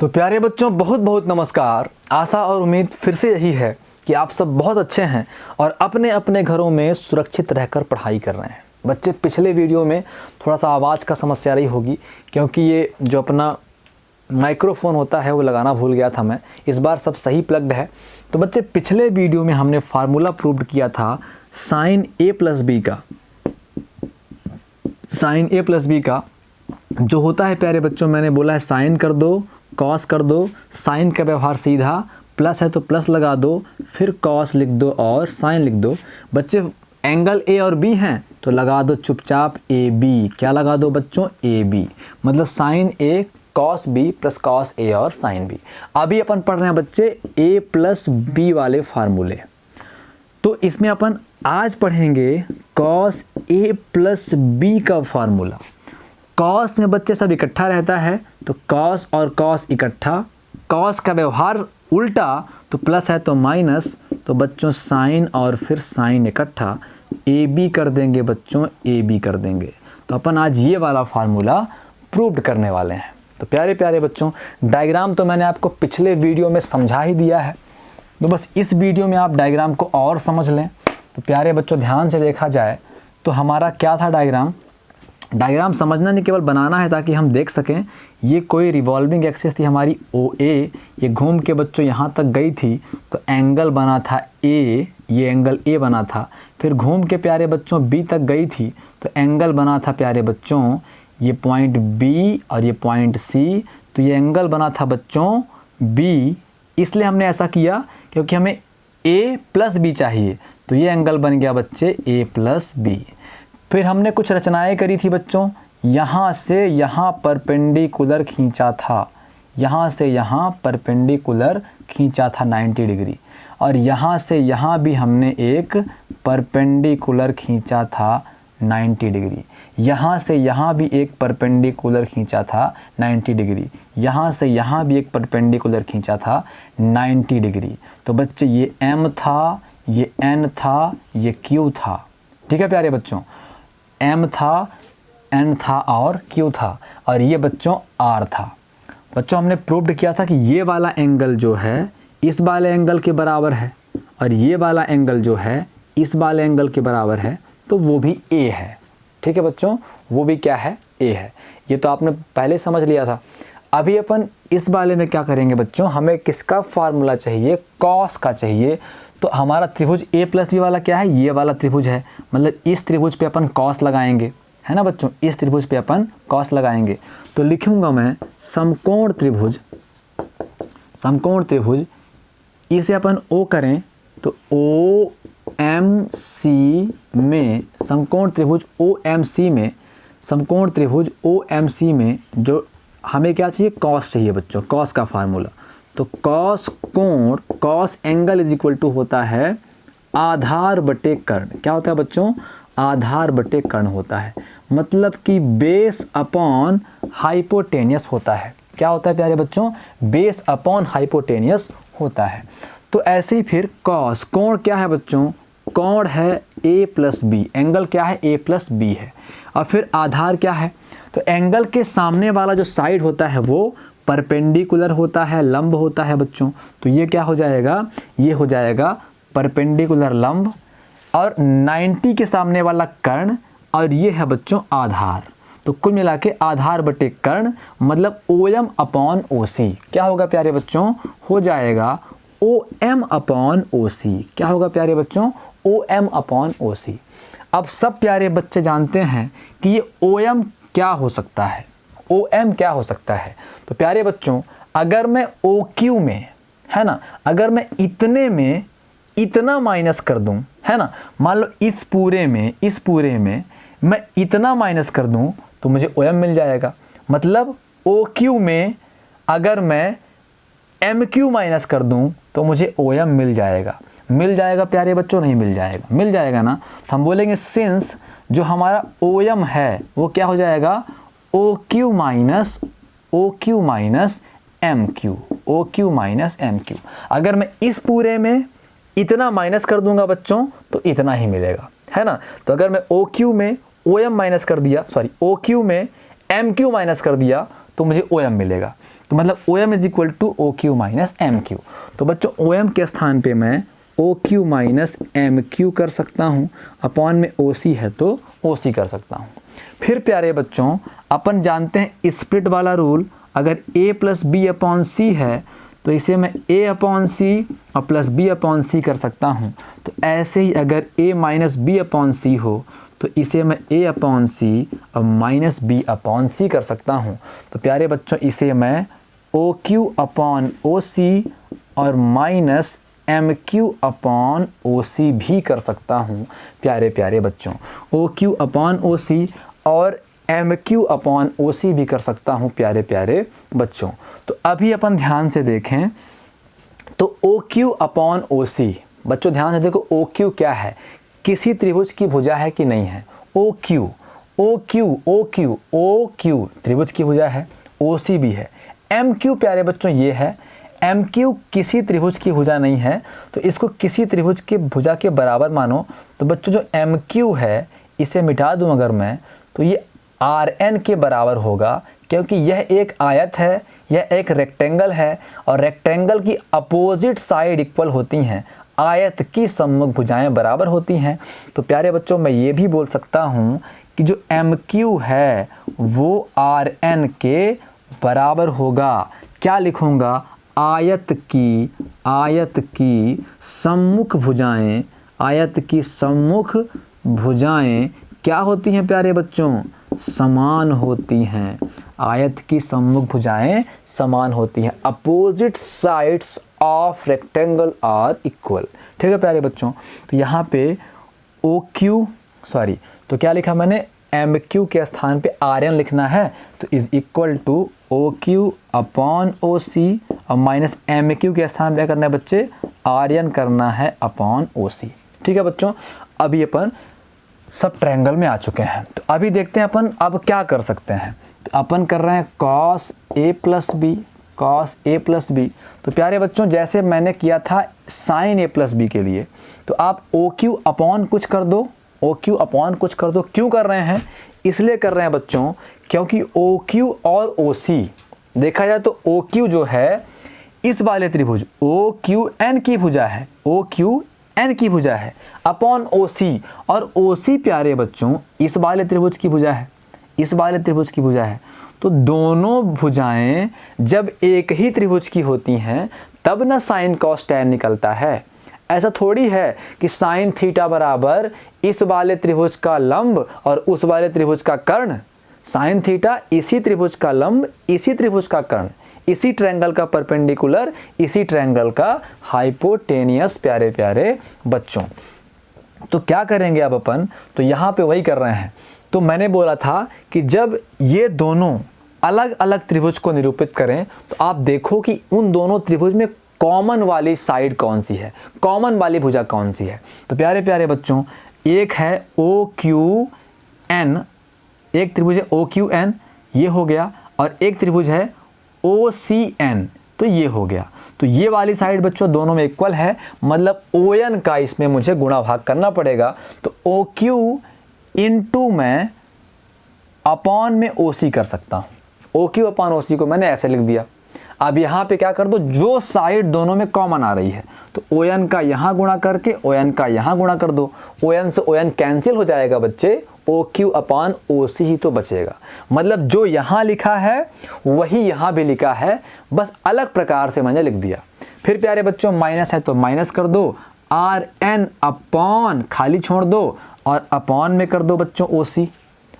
तो प्यारे बच्चों, बहुत बहुत नमस्कार। आशा और उम्मीद फिर से यही है कि आप सब बहुत अच्छे हैं और अपने अपने घरों में सुरक्षित रहकर पढ़ाई कर रहे हैं। बच्चे, पिछले वीडियो में थोड़ा सा आवाज़ का समस्या रही होगी क्योंकि ये जो अपना माइक्रोफोन होता है वो लगाना भूल गया था मैं। इस बार सब सही प्लग्ड है। तो बच्चे, पिछले वीडियो में हमने फार्मूला प्रूव किया था साइन ए प्लस बी का। साइन ए प्लस बी का जो होता है प्यारे बच्चों, मैंने बोला है साइन कर दो, कॉस कर दो। साइन का व्यवहार सीधा, प्लस है तो प्लस लगा दो, फिर कॉस लिख दो और साइन लिख दो। बच्चे, एंगल ए और बी हैं तो लगा दो चुपचाप ए बी। क्या लगा दो बच्चों? A B. मतलब sine A cos B plus cos A और साइन बी। अभी अपन पढ़ रहे हैं बच्चे ए प्लस बी वाले फार्मूले। तो इसमें अपन आज पढ़ेंगे कॉस ए प्लस बी का फार्मूला। कॉस में बच्चे सब इकट्ठा रहता है तो कॉस और कॉस इकट्ठा, कॉस का व्यवहार उल्टा तो प्लस है तो माइनस, तो बच्चों साइन और फिर साइन इकट्ठा, ए बी कर देंगे बच्चों, ए बी कर देंगे। तो अपन आज ये वाला फार्मूला प्रूव्ड करने वाले हैं। तो प्यारे प्यारे बच्चों, डायग्राम तो मैंने आपको पिछले वीडियो में समझा ही दिया है, तो बस इस वीडियो में आप डायग्राम को और समझ लें। तो प्यारे बच्चों, ध्यान से देखा जाए तो हमारा क्या था डायग्राम। डायग्राम समझना नहीं, केवल बनाना है ताकि हम देख सकें। ये कोई रिवॉल्विंग एक्सिस थी हमारी ओ ए, ये घूम के बच्चों यहाँ तक गई थी तो एंगल बना था ए, ये एंगल ए बना था। फिर घूम के प्यारे बच्चों बी तक गई थी तो एंगल बना था प्यारे बच्चों ये पॉइंट बी और ये पॉइंट सी, तो ये एंगल बना था बच्चों बी। इसलिए हमने ऐसा किया क्योंकि हमें ए प्लस बी चाहिए, तो ये एंगल बन गया बच्चे ए प्लस बी। फिर हमने कुछ रचनाएं करी थी बच्चों, यहाँ से यहाँ परपेंडिकुलर खींचा था, यहाँ से यहाँ परपेंडिकुलर खींचा था 90 डिग्री, और यहाँ से यहाँ भी हमने एक परपेंडिकुलर खींचा था 90 डिग्री, यहाँ से यहाँ भी एक परपेंडिकुलर खींचा था 90 डिग्री, यहाँ से यहाँ भी एक परपेंडिकुलर खींचा था 90 डिग्री। तो बच्चे ये M था, ये N था, ये Q था। ठीक है प्यारे बच्चों, M था, N था और Q था, और ये बच्चों R था। बच्चों, हमने प्रूव्ड किया था कि ये वाला एंगल जो है इस वाले एंगल के बराबर है और ये वाला एंगल जो है इस वाले एंगल के बराबर है, तो वो भी A है। ठीक है बच्चों, वो भी क्या है? A है। ये तो आपने पहले समझ लिया था। अभी अपन इस वाले में क्या करेंगे बच्चों, हमें किसका फार्मूला चाहिए? कॉस का चाहिए। तो हमारा त्रिभुज ए प्लस बी वाला क्या है? ये वाला त्रिभुज है। मतलब इस त्रिभुज पे अपन कॉस लगाएंगे, है ना बच्चों, इस त्रिभुज पे अपन कॉस लगाएंगे। तो लिखूंगा मैं समकोण त्रिभुज, समकोण त्रिभुज, इसे अपन ओ करें तो ओ एम सी में, समकोण त्रिभुज ओ एम सी में, समकोण त्रिभुज ओ एम सी में जो हमें क्या चाहिए? कॉस चाहिए बच्चों, कॉस का फार्मूला। तो कॉस कोण, cos angle is equal to होता है आधार बटे कर्ण। क्या होता है बच्चों? आधार बटे कर्ण होता है। मतलब कि बेस अपॉन हाइपोटेनियस होता है। क्या होता है प्यारे बच्चों? बेस अपॉन हाइपोटेनियस होता है। तो ऐसे ही फिर कॉस, कोण क्या है बच्चों? कोण है ए प्लस बी, एंगल क्या है? ए प्लस बी है। और फिर आधार क्या है? तो एंगल के सामने वाला जो साइड होता है वो परपेंडिकुलर होता है, लंब होता है बच्चों। तो ये क्या हो जाएगा? ये हो जाएगा परपेंडिकुलर लंब, और 90 के सामने वाला कर्ण, और ये है बच्चों आधार। तो कुल मिला के आधार बटे कर्ण मतलब OM अपॉन OC। क्या होगा प्यारे बच्चों? हो जाएगा OM अपॉन OC। क्या होगा प्यारे बच्चों? OM upon OC। अब सब प्यारे बच्चे जानते हैं कि ये OM क्या हो सकता है, OM क्या हो सकता है। तो प्यारे बच्चों, अगर मैं OQ में, है ना, अगर मैं इतने में इतना माइनस कर दूं, है ना, मान लो इस पूरे में मैं इतना माइनस कर दूं तो मुझे OM मिल जाएगा। मतलब OQ में अगर मैं MQ माइनस कर दूं तो मुझे OM मिल जाएगा। मिल जाएगा प्यारे बच्चों? नहीं मिल जाएगा? मिल जाएगा ना। तो हम बोलेंगे सिंस जो हमारा OM है वो क्या हो जाएगा? OQ minus MQ, OQ minus MQ। अगर मैं इस पूरे में इतना माइनस कर दूंगा बच्चों तो इतना ही मिलेगा, है ना। तो अगर मैं OQ में OM माइनस कर दिया, OQ में MQ माइनस कर दिया तो मुझे OM मिलेगा। तो मतलब O M is equal to O Q minus M Q. तो बच्चों ओ एम के स्थान पे मैं O Q minus M Q कर सकता हूँ, अपॉन में ओ सी है तो ओ सी कर सकता हूँ। फिर प्यारे बच्चों अपन जानते हैं स्प्लिट वाला रूल, अगर a प्लस बी अपॉन सी है तो इसे मैं a अपॉन सी और प्लस बी अपॉन सी कर सकता हूँ। तो ऐसे ही अगर a माइनस बी अपॉन सी हो तो इसे मैं a अपॉन सी और माइनस बी अपॉन सी कर सकता हूँ। तो प्यारे बच्चों इसे मैं O Q upon O C और minus M Q upon O C भी कर सकता हूँ। प्यारे प्यारे बच्चों O Q upon O C और M Q upon O C भी कर सकता हूँ प्यारे प्यारे बच्चों। तो अभी अपन ध्यान से देखें तो ओ क्यू अपॉन ओ सी, बच्चों ध्यान से देखो ओ क्यू क्या है, किसी त्रिभुज की भुजा है कि नहीं है। O Q O Q O Q O Q त्रिभुज की भुजा है, ओ सी भी है। एम क्यू प्यारे बच्चों ये है, एम क्यू किसी त्रिभुज की भुजा नहीं है, तो इसको किसी त्रिभुज की भुजा के बराबर मानो। तो बच्चों जो एम क्यू है इसे मिटा दूं अगर मैं, तो ये आर एन के बराबर होगा, क्योंकि यह एक आयत है, यह एक रेक्टेंगल है और रेक्टेंगल की अपोजिट साइड इक्वल होती हैं, आयत की सम्मुख भुजाएं बराबर होती हैं। तो प्यारे बच्चों मैं ये भी बोल सकता हूँ कि जो एम क्यू है वो आर एन के बराबर होगा। क्या लिखूँगा, आयत की सम्मुख भुजाएं, आयत की सम्मुख भुजाएं क्या होती हैं प्यारे बच्चों, समान होती हैं। आयत की सम्मुख भुजाएं समान होती हैं, opposite sides of rectangle are equal. ठीक है प्यारे बच्चों, तो यहाँ पे ओ क्यू तो क्या लिखा मैंने, एम क्यू के स्थान पे आर एन लिखना है, तो is equal to O Q upon O C और माइनस एम क्यू के स्थान पे क्या करना है बच्चे, आर एन करना है अपॉन ओ सी। ठीक है बच्चों, अभी अपन सब ट्रायंगल में आ चुके हैं। तो अभी देखते हैं अपन अब क्या कर सकते हैं। तो अपन कर रहे हैं cos A plus B, cos A plus B. तो प्यारे बच्चों जैसे मैंने किया था साइन ए प्लस बी के लिए, तो आप ओ क्यू अपॉन कुछ कर दो, ओ क्यू अपॉन कुछ कर दो। क्यों कर रहे हैं, इसलिए कर रहे हैं बच्चों क्योंकि ओ क्यू और ओ सी देखा जाए तो ओ क्यू जो है इस वाले त्रिभुज ओ क्यू एन की भुजा है, ओ क्यू एन की भुजा है अपॉन ओ सी, और ओ सी प्यारे बच्चों इस वाले त्रिभुज की भुजा है, इस वाले त्रिभुज की भुजा है। तो दोनों भुजाएं जब एक ही त्रिभुज की होती हैं तब ना साइन कॉस टैन निकलता है। ऐसा थोड़ी है कि साइन थीटा बराबर इस वाले त्रिभुज का लंब और उस वाले त्रिभुज का कर्ण। साइन थीटा इसी त्रिभुज का लंब, इसी त्रिभुज का कर्ण, इसी ट्रायंगल का परपेंडिकुलर, इसी ट्रायंगल का हाइपोटेनियस प्यारे प्यारे बच्चों। तो क्या करेंगे अब अपन, तो यहाँ पे वही कर रहे हैं। तो मैंने बोला था कि जब ये दोनों अलग अलग त्रिभुज को निरूपित करें तो आप देखो कि उन दोनों त्रिभुज में कॉमन वाली साइड कौन सी है, कॉमन वाली भुजा कौन सी है। तो प्यारे प्यारे बच्चों एक है ओ क्यू एन, एक त्रिभुज है ओ क्यू एन, ये हो गया, और एक त्रिभुज है ओ सी एन, तो ये हो गया। तो ये वाली साइड बच्चों दोनों में इक्वल है, मतलब ओ एन का इसमें मुझे गुणा भाग करना पड़ेगा। तो ओ क्यू इंटू मैं अपॉन में ओ सी कर सकता हूँ, ओ क्यू अपॉन ओ सी को मैंने ऐसे लिख दिया। अब यहाँ पे क्या कर दो, जो साइड दोनों में कॉमन आ रही है तो ओ एन का यहाँ गुणा करके ओ एन का यहाँ गुणा कर दो, ओ एन से ओ एन कैंसिल हो जाएगा बच्चे, ओ क्यू अपॉन ओ सी ही तो बचेगा। मतलब जो यहाँ लिखा है वही यहाँ भी लिखा है, बस अलग प्रकार से मैंने लिख दिया। फिर प्यारे बच्चों माइनस है तो माइनस कर दो, आर एन अपॉन खाली छोड़ दो और अपॉन में कर दो बच्चों ओ सी।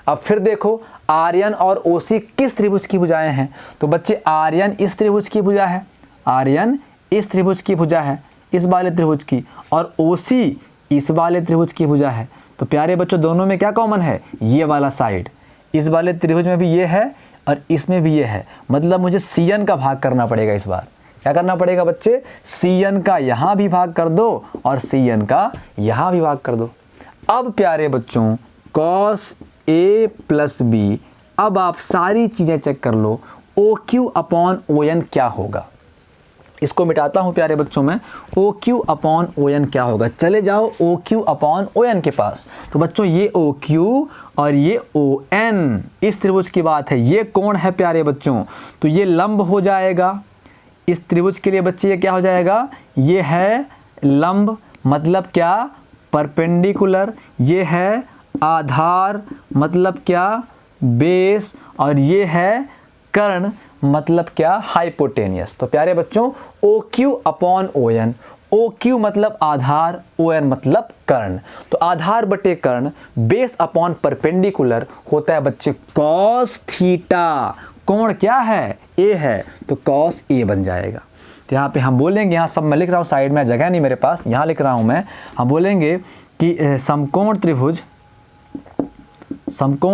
अब फिर देखो आर्यन और ओसी किस त्रिभुज की भुजाएं हैं, तो बच्चे आर्यन इस त्रिभुज की भुजा है, आर्यन इस त्रिभुज की भुजा है, इस वाले त्रिभुज की, और ओसी इस वाले त्रिभुज की भुजा है। तो प्यारे बच्चों दोनों में क्या कॉमन है, ये वाला साइड, इस वाले त्रिभुज में भी ये है और इसमें भी ये है। मतलब मुझे Cn का भाग करना पड़ेगा। इस बार क्या करना पड़ेगा बच्चे, Cn का यहाँ भी भाग कर दो और Cn का यहाँ भी भाग कर दो। अब प्यारे बच्चों cos a प्लस बी, अब आप सारी चीज़ें चेक कर लो, O Q upon O N क्या होगा। इसको मिटाता हूँ प्यारे बच्चों मैं, O Q upon O N क्या होगा, चले जाओ O Q upon O N के पास। तो बच्चों ये ओ क्यू और ये ओ एन, इस त्रिभुज की बात है, ये कोण है प्यारे बच्चों, तो ये लंब हो जाएगा इस त्रिभुज के लिए बच्चे, ये क्या हो जाएगा, ये है लंब मतलब क्या, परपेंडिकुलर, ये है आधार मतलब क्या, बेस, और ये है कर्ण मतलब क्या, हाइपोटेनियस। तो प्यारे बच्चों O Q upon O N, O Q मतलब आधार, ओ एन मतलब कर्ण, तो आधार बटे कर्ण, बेस अपॉन परपेंडिकुलर होता है बच्चे कॉस थीटा, कोण क्या है, ए है, तो कॉस ए बन जाएगा। तो यहाँ पे हम बोलेंगे, यहाँ सब मैं लिख रहा हूँ साइड में, जगह नहीं मेरे पास, यहाँ लिख रहा हूँ मैं, हम बोलेंगे कि समकोण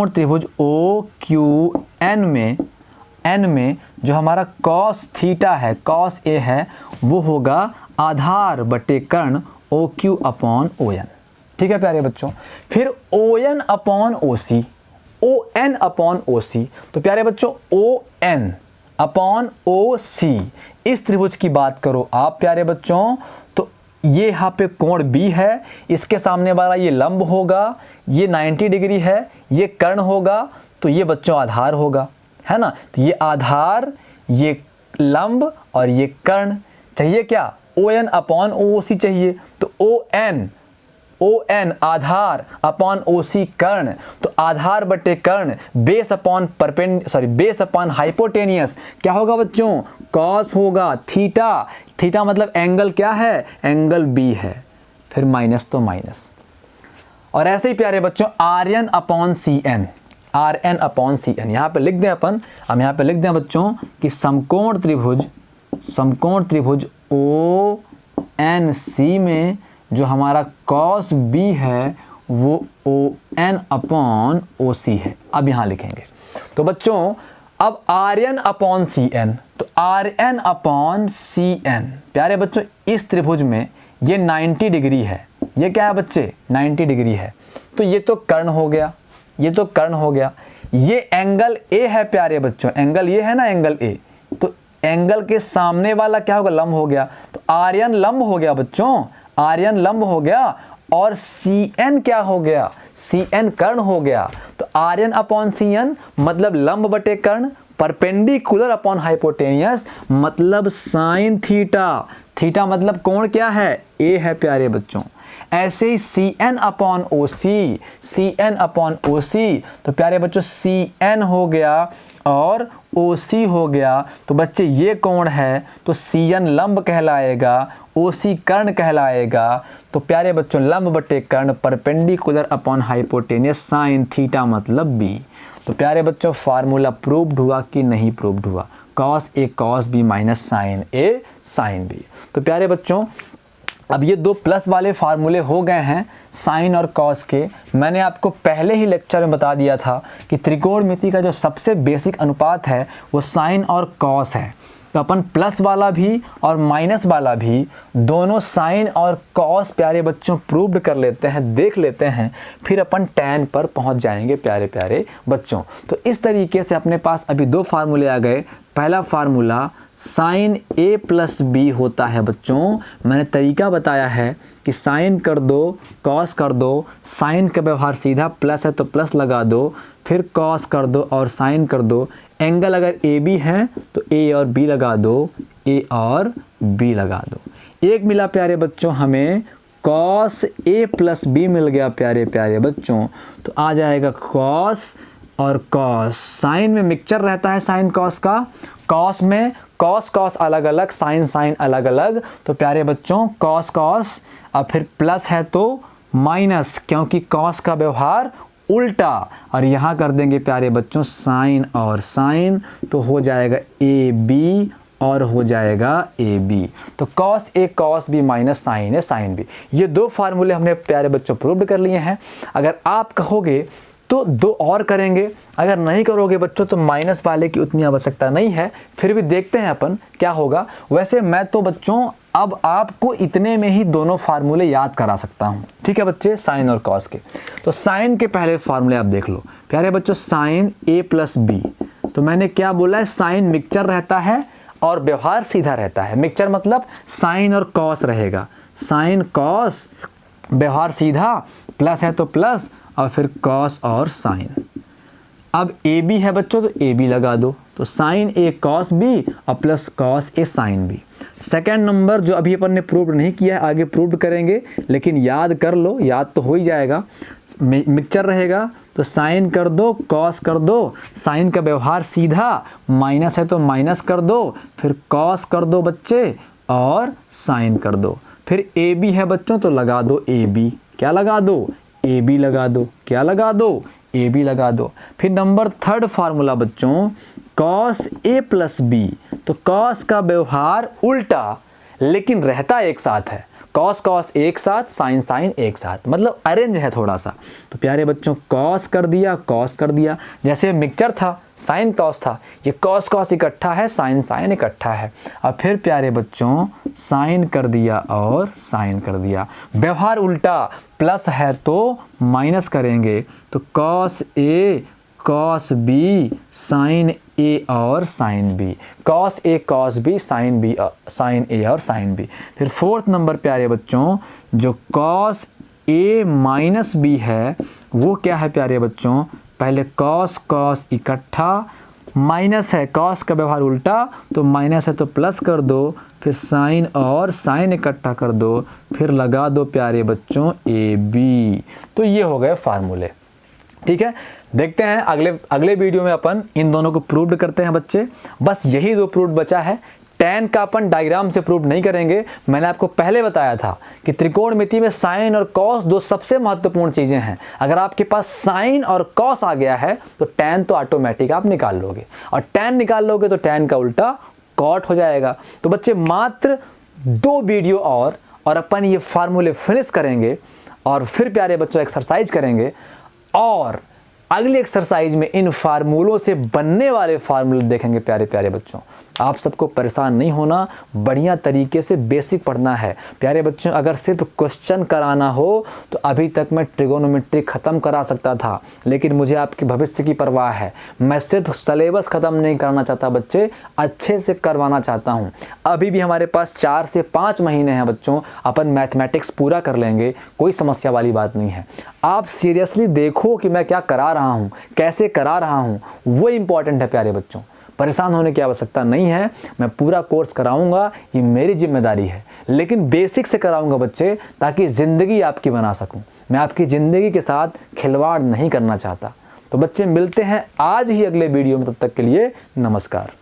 त्रिभुज ओ क्यू एन में जो हमारा कॉस थीटा है, कॉस ए है, वो होगा आधार बटे कर्ण O Q upon O N. ठीक है प्यारे बच्चों, फिर O N upon O C, O N upon O C, तो प्यारे बच्चों ओ एन अपॉन ओ सी, इस त्रिभुज की बात करो आप प्यारे बच्चों, तो ये यहाँ पे कोण बी है, इसके सामने वाला ये लंब होगा, ये 90 डिग्री है, ये कर्ण होगा, तो ये बच्चों आधार होगा, है ना। तो ये आधार, ये लंब और ये कर्ण चाहिए क्या, ओ एन अपॉन ओ सी चाहिए, तो ओ एन आधार अपॉन ओ सी कर्ण, तो आधार बटे कर्ण, बेस अपॉन हाइपोटेनियस क्या होगा बच्चों, कॉस होगा, थीटा मतलब एंगल क्या है, एंगल बी है, फिर माइनस तो माइनस, और ऐसे ही प्यारे बच्चों R N upon C N, यहाँ पे लिख दें अपन, हम यहाँ पे लिख दें बच्चों कि समकोण त्रिभुज ओ एन सी में जो हमारा कॉस बी है वो ओ एन अपॉन ओ सी है। अब यहाँ लिखेंगे, तो बच्चों अब R N upon C N, तो R N upon C N, प्यारे बच्चों इस त्रिभुज में ये 90 डिग्री है, ये क्या है बच्चे 90 डिग्री है, तो ये तो कर्ण हो गया, ये एंगल ए है प्यारे बच्चों, एंगल ये है ना, एंगल ए, तो एंगल के सामने वाला क्या होगा, लंब हो गया, तो आर एन लंब हो गया बच्चों, आर एन लंब हो गया, और सी एन क्या हो गया, सी एन कर्ण हो गया, तो R N upon C N मतलब लंब बटे कर्ण, परपेंडिकुलर अपॉन हाइपोटेनियस मतलब साइन थीटा मतलब कोण क्या है, ए है प्यारे बच्चों। ऐसे ही C N upon O C, तो प्यारे बच्चों सी एन हो गया और ओ सी हो गया, तो बच्चे ये कोण है, तो सी एन लंब कहलाएगा, ओ सी कर्ण कहलाएगा, तो प्यारे बच्चों लंब बटे कर्ण, perpendicular upon hypotenuse, sine theta मतलब बी। तो प्यारे बच्चों फार्मूला प्रूव्ड हुआ कि नहीं प्रूव्ड हुआ, cos A cos B minus sign A sine B. तो प्यारे बच्चों अब ये दो प्लस वाले फार्मूले हो गए हैं साइन और कॉस के। मैंने आपको पहले ही लेक्चर में बता दिया था कि त्रिकोणमिति का जो सबसे बेसिक अनुपात है वो साइन और कॉस है, तो अपन प्लस वाला भी और माइनस वाला भी दोनों साइन और कॉस प्यारे बच्चों प्रूव्ड कर लेते हैं, देख लेते हैं, फिर अपन टैन पर पहुंच जाएंगे प्यारे प्यारे बच्चों। तो इस तरीके से अपने पास अभी दो फार्मूले आ गए। पहला फार्मूला साइन ए प्लस बी होता है बच्चों, मैंने तरीका बताया है कि साइन कर दो कॉस कर दो, साइन का व्यवहार सीधा, प्लस है तो प्लस लगा दो, फिर कॉस कर दो और साइन कर दो, एंगल अगर ए बी है तो ए और बी लगा दो, ए और बी लगा दो। एक मिला प्यारे बच्चों हमें कॉस ए प्लस बी मिल गया प्यारे प्यारे बच्चों, तो आ जाएगा कॉस और कॉस, साइन में मिक्सचर रहता है साइन कॉस का, कॉस में कॉस कॉस अलग अलग, साइन साइन अलग अलग, तो प्यारे बच्चों कॉस कॉस, और फिर प्लस है तो माइनस, क्योंकि कॉस का व्यवहार उल्टा, और यहाँ कर देंगे प्यारे बच्चों साइन और साइन, तो हो जाएगा ए बी और हो जाएगा ए बी, तो cos A cos B minus sign A sine B. ये दो फार्मूले हमने प्यारे बच्चों प्रूव्ड कर लिए हैं। अगर आप कहोगे तो दो और करेंगे, अगर नहीं करोगे बच्चों तो माइनस वाले की उतनी आवश्यकता नहीं है, फिर भी देखते हैं अपन क्या होगा। वैसे मैं तो बच्चों अब आपको इतने में ही दोनों फार्मूले याद करा सकता हूँ, ठीक है बच्चे, साइन और कॉस के। तो साइन के पहले फार्मूले आप देख लो प्यारे बच्चों, साइन ए प्लस बी, तो मैंने क्या बोला है, साइन मिक्सचर रहता है और व्यवहार सीधा रहता है। मिक्सचर मतलब साइन और कॉस रहेगा, साइन कॉस, व्यवहार सीधा, प्लस है तो प्लस और फिर कॉस और साइन। अब ए बी है बच्चों तो ए बी लगा दो, तो साइन ए कॉस बी और प्लस कॉस ए साइन बी। सेकेंड नंबर जो अभी अपन ने प्रूव नहीं किया है, आगे प्रूव करेंगे, लेकिन याद कर लो, याद तो हो ही जाएगा। मिक्सचर रहेगा तो साइन कर दो, कॉस कर दो, साइन का व्यवहार सीधा, माइनस है तो माइनस कर दो, फिर कॉस कर दो बच्चे और साइन कर दो। फिर ए बी है बच्चों तो लगा दो ए बी, क्या लगा दो, ए बी लगा दो, क्या लगा दो, ए बी लगा दो। फिर नंबर थर्ड फार्मूला बच्चों कॉस ए प्लस बी, तो कॉस का व्यवहार उल्टा लेकिन रहता एक साथ है, कॉस कॉस एक साथ, साइन साइन एक साथ, मतलब अरेंज है थोड़ा सा। तो प्यारे बच्चों कॉस कर दिया, कॉस कर दिया, जैसे मिक्सचर था साइन कॉस था, ये कॉस कॉस इकट्ठा है, साइन साइन इकट्ठा है। अब फिर प्यारे बच्चों साइन कर दिया और साइन कर दिया, व्यवहार उल्टा, प्लस है तो माइनस करेंगे, तो cos A cos B sine A और sine B, cos A cos B sine B, sine A और साइन बी। फिर फोर्थ नंबर प्यारे बच्चों जो कॉस ए माइनस बी है वो क्या है प्यारे बच्चों, पहले कॉस कॉस इकट्ठा, माइनस है कॉस का व्यवहार उल्टा तो माइनस है तो प्लस कर दो, फिर साइन और साइन इकट्ठा कर दो, फिर लगा दो प्यारे बच्चों ए बी। तो ये हो गए फार्मूले। ठीक है, देखते हैं अगले वीडियो में अपन इन दोनों को प्रूव करते हैं बच्चे। बस यही दो प्रूव बचा है। tan का अपन डायग्राम से प्रूव नहीं करेंगे। मैंने आपको पहले बताया था कि त्रिकोणमिति में साइन और कॉस दो सबसे महत्वपूर्ण चीजें हैं। अगर आपके पास साइन और कॉस आ गया है तो tan तो ऑटोमेटिक आप निकाल लोगे, और tan निकाल लोगे तो tan का उल्टा कॉट हो जाएगा। तो बच्चे मात्र 2 वीडियो और अपन ये फार्मूले फिनिश करेंगे और फिर प्यारे बच्चों एक्सरसाइज करेंगे, और अगली एक्सरसाइज में इन फार्मूलों से बनने वाले फार्मूले देखेंगे। प्यारे प्यारे बच्चों आप सबको परेशान नहीं होना, बढ़िया तरीके से बेसिक पढ़ना है। प्यारे बच्चों अगर सिर्फ क्वेश्चन कराना हो तो अभी तक मैं ट्रिगोनोमेट्री ख़त्म करा सकता था, लेकिन मुझे आपके भविष्य की परवाह है। मैं सिर्फ सिलेबस ख़त्म नहीं करना चाहता बच्चे, अच्छे से करवाना चाहता हूँ। अभी भी हमारे पास 4 से 5 महीने हैं बच्चों, अपन मैथमेटिक्स पूरा कर लेंगे, कोई समस्या वाली बात नहीं है। आप सीरियसली देखो कि मैं क्या करा रहा हूँ, कैसे करा रहा हूँ, वो इंपॉर्टेंट है प्यारे बच्चों। परेशान होने की आवश्यकता नहीं है, मैं पूरा कोर्स कराऊंगा, ये मेरी जिम्मेदारी है, लेकिन बेसिक से कराऊंगा बच्चे, ताकि ज़िंदगी आपकी बना सकूं। मैं आपकी ज़िंदगी के साथ खिलवाड़ नहीं करना चाहता। तो बच्चे मिलते हैं आज ही अगले वीडियो में, तब तक के लिए नमस्कार।